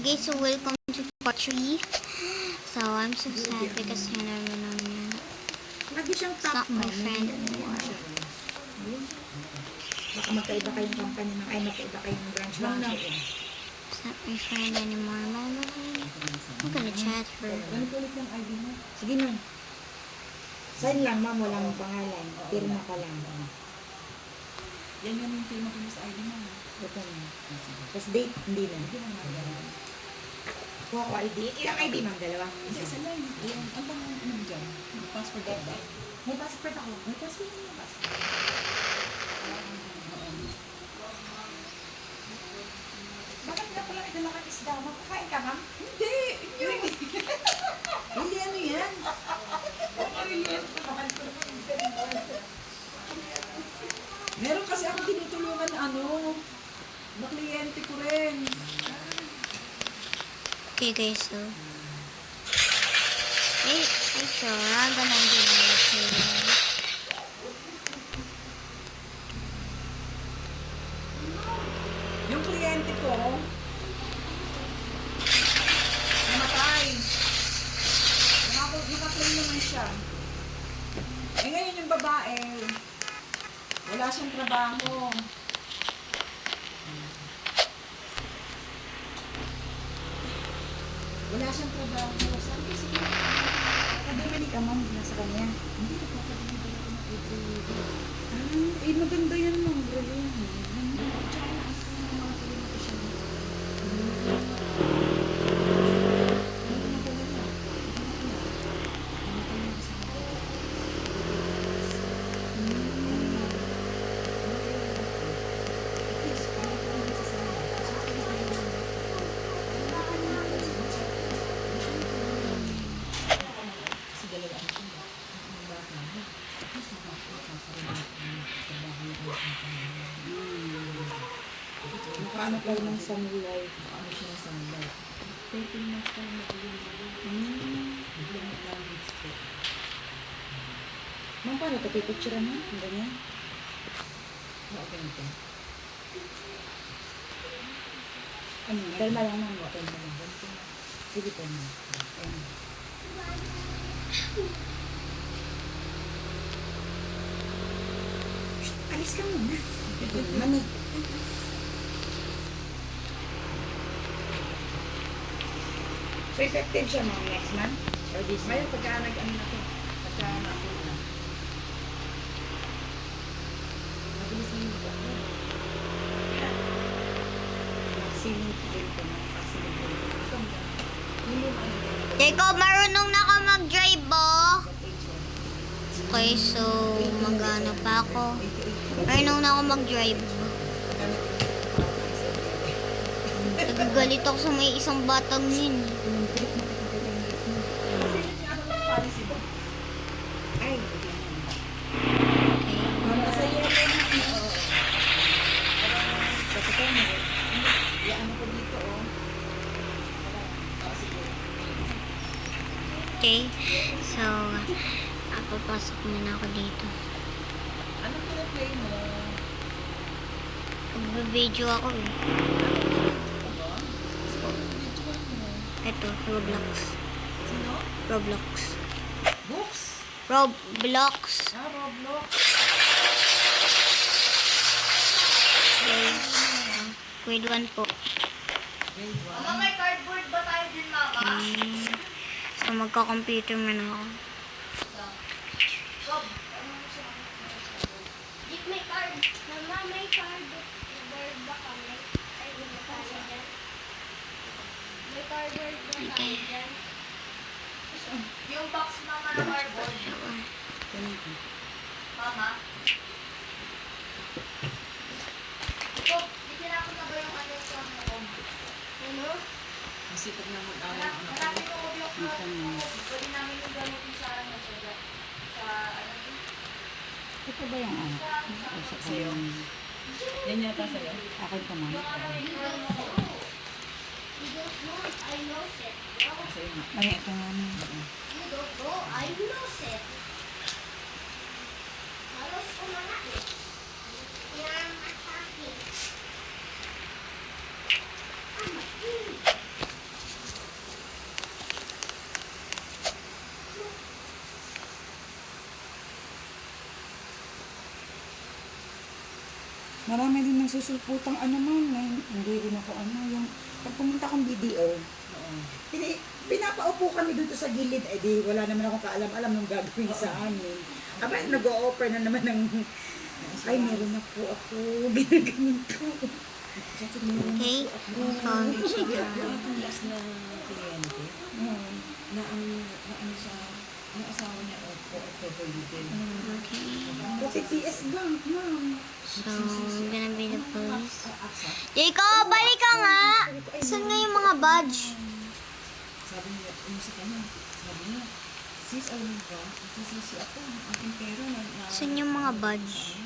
guys, so welcome to part 3. So, I'm so sad because yun naman yun. Lagi siyang It's not my friend anymore. Baka magkaiba kayong company ng, ay magkaiba kayong branch lang na. It's not my friend anymore. Mama, I'm gonna chat her. Ano po ulit ng ID mo? Sige ma'am. Sign lang ma'am, walang pangalan. Pirma ka lang. Yan yung pirma ko sa ID mo. Ito na. Tapos date, hindi na. Kuha ko ID. Ilang ID ma'am? Dalawa? Isa lang. Ang bang ano dyan? Passport ka ba? May passport ako. May passport ako. Bakit nga pala may dalakan isda? Makakain ka ma'am? Hindi! Hindi ano yan? Meron kasi ako tinutulungan na kliyente ko rin. Okay guys, so wait, sure, I'm gonna do it. Yung kliyente ko, namatay. Nakaklaim naman siya. Eh ngayon yung babae, wala siyang trabaho. Wala siyang trabaho. Sabi ko, sige. Nakadumili ka ma'am, nasa kanya. Hindi na papadumili ako ng every. Eh maganda yan ma'am. Brilliant. Tsaka na ang mga kliyente siya. Paano kayo ng samurai? Ano siya ng sandal? 13 months pa na yun. Ma'am, paano ito? Pipicture mo? Ang ganyan? Okay nito. Ano? Kalma lang ma'am. Kalma lang. Sige po ma'am. Ayan. Shh, alis ka muna. Manig. So effective siya ma'am next month? Or this month? Ngayon, pagka nag-ano na to, pagka na-approve na. Mabilis na yung ito. Vaccine din po ma'am. Vaccine din po. Jacob, marunong na ka mag-drive ba? Okay, so mag-ano pa ako. Marunong na ako mag-drive. Nagagalit ako sa may isang batang yun. Policy ba? Ay, Okay. ma'am, nasa yellow na. Dapat ko mo. Ano ko dito, oh. Sige. Okay, so papasok muna ako dito. Ano pina-play mo? Magbe-video ako eh. Aba? Dito ka mo. Ito, Roblox. Sino? Roblox. Books? Roblox. Roblox. Okay. Grade 1 po. Grade 1. Mama, may cardboard ba tayo din, Mama? So magka-computer muna ako. Rob, ano mo siya? Jeep, may card. Mama, may cardboard ba kami? Ay, may tayo dyan. May cardboard ba tayo dyan? Yung box, Mama, na cardboard. Mama? Rob, itinapon na ba yung ano sa loob? Ano? Masipag na mag-aral ang anak Hanapin ko. mo ko yung pwede namin yung gamitin sa ano sa ano yun? Ito ba yung ano? Sa'yo. Yan yata sa'yo. Akin pa ma'am. You don't know, I know it. Sa'yo nga. Ay, ito nga ma'am. You don't know, I know it. Halos ko na eh. Yan, atake. Marami din nagsusulputang ano man, na hindi rin ako ano, yung pag pumunta akong BDO, Oo. pinapaupo kami dito sa gilid, eh di wala naman akong kaalam-alam ng gagawin sa amin. Aba, nag-o-offer na naman ng, ay meron na po ako, ginaganito. Okay? Consider. Yung last na kliyente, na ano sa, ang asawa niya, October din. Okay. Kasi PS Bank, ma'am. So, I'm gonna be the police. Aksa. Jacob, balik ka nga! Saan nga yung mga badge? Sabi niya, sa kanya, sabi niya, sis, alam mo ba, sisisi ako, ang aking pera na, Saan yung mga badge?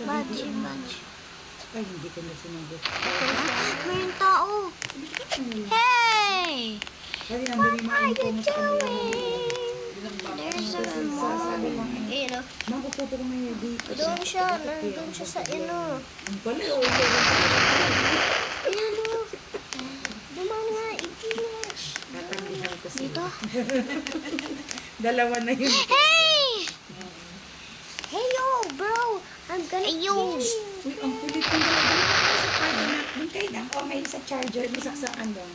Badge, badge. Ay, hindi ko na sinagot. Mayroong tao. Hey! Kasi nandun yung mga info mo sa kanila. There's a Sabi ko, Ino. ma'am, upo ko ngayon dito. Doon siya. Nandun siya sa ino. Ang pala, oh. Ayan o. Duman nga. Ikilas. Tatanggihan ko sila. dito. Dalawa na yun. Hey! Hey yo, bro. I'm gonna Ayun. kill you. Uy, ang kulit ng dalawa. Sa party na. Doon kayo na. Oh, may sa charger. May saksakan doon.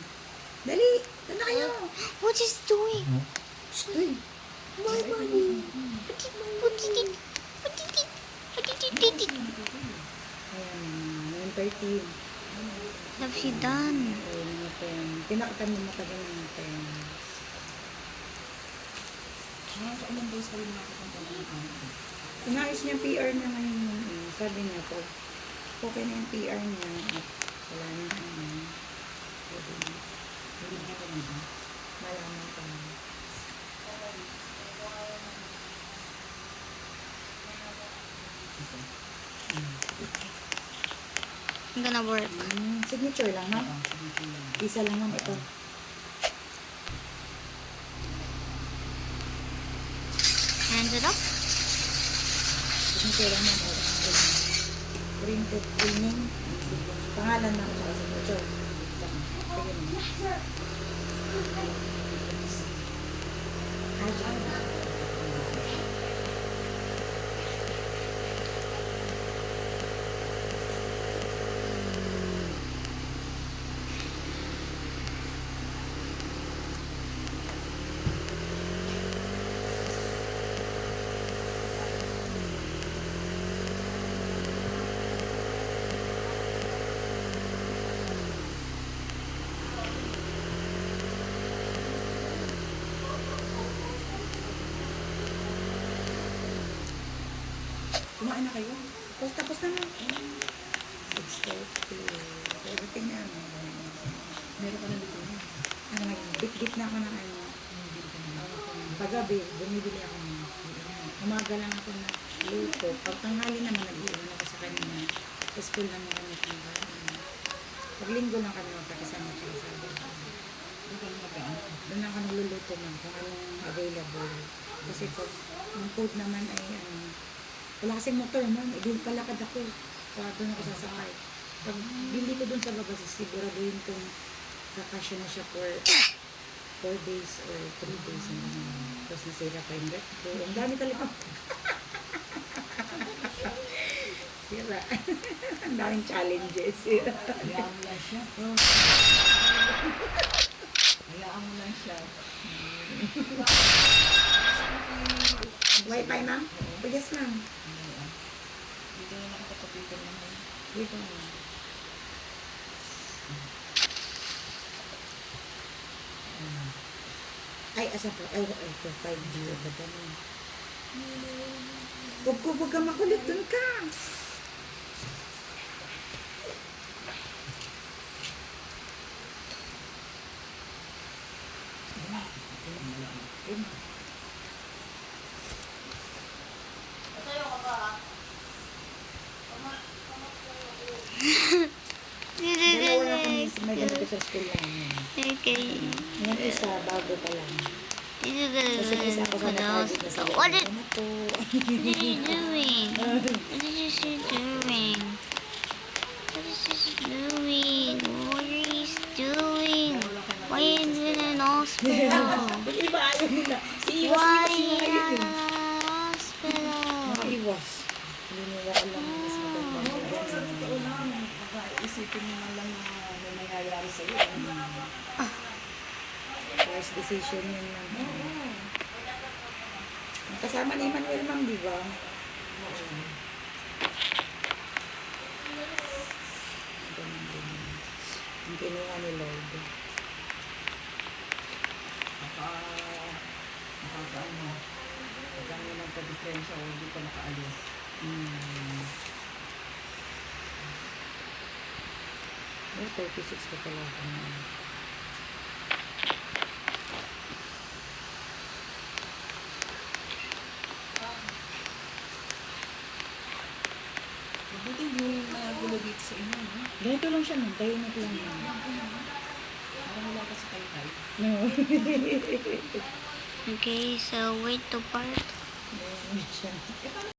Dali. Doon na kayo. What is doing? Uy. My money. Putitit. Putitit. Putitit. Ayan, 9:30. Love si Dan. Ayun, mga pen. Pinakatan mo matagal ng pen. sa ilang days kayo nakapunta ng ano. Inayos niya yung PR niya ngayon. Sabi niya po, okay na yung PR niya. At wala na ano. Pwede na. Hindi na ako nito. Malaman ko na. I'm gonna work. Signature lang, ha? Isa lang naman ito. Hands it up. Signature lang naman. Printed cleaning. Pangalan lang sa signature. Sige na. Kumain na kayo? Tapos na. 6:30. Everything na. Meron ka na dito na. Ano, bit-bit na ako ng ano. Paggabi, bumibili ako ng umaga lang ako na luto. Pag tanghali naman, nag-iwan ako sa kanina. Sa school naman kami kumakain. Pag linggo lang kami magkakasama siya sa doon lang ako nagluluto man kung anong available. Kasi pag yung food naman ay wala kasing motor man, doon palakad ako. Doon ako sasakay. Pag bili ko doon sa baba, siguraduhin kong kakasya na siya for 4 days or 3 days. Tapos nasira pa yung rep ko. Ang dami talaga. Sira. Ang daming challenges. Hayaan mo lang siya. Hayaan mo lang siya. Wi-Fi, ma'am? Oh, yes, ma'am. Dito na nakatapitan naman. Dito, ma'am. Ay, asa po? Ay, ito, 5G. Ba't ano? Huwag ka makulit dun ka. Dalawa na kami may ganito sa school namin. Okay. Yung isa, bago pa lang. Kasi isa ako sa nakagit na sa What is ano po. you doing? What is she doing? What is she doing? What is doing? Why is it in hospital? Yung iba ayaw nila. Si Iwas Why yung mga yun. in hospital? Mga Iwas. Hindi nila buti naman lang na may nangyayari sa'yo. First decision yun lang. Oo. Kasama ni Manuel, ma'am, di ba? Ganun din yun. Ang kinuha ni Lord. Nakakaano. Pagkano nagka-diferensya o hindi ka nakaalis. Oh, 36 ka pala ako. Mabuti hindi yung magulo dito sa inyo, no? Ganito lang siya, ma'am. Tahimik lang yan. Parang wala ka sa kay-kay. No. Okay, so wait to part. Ganyan siya.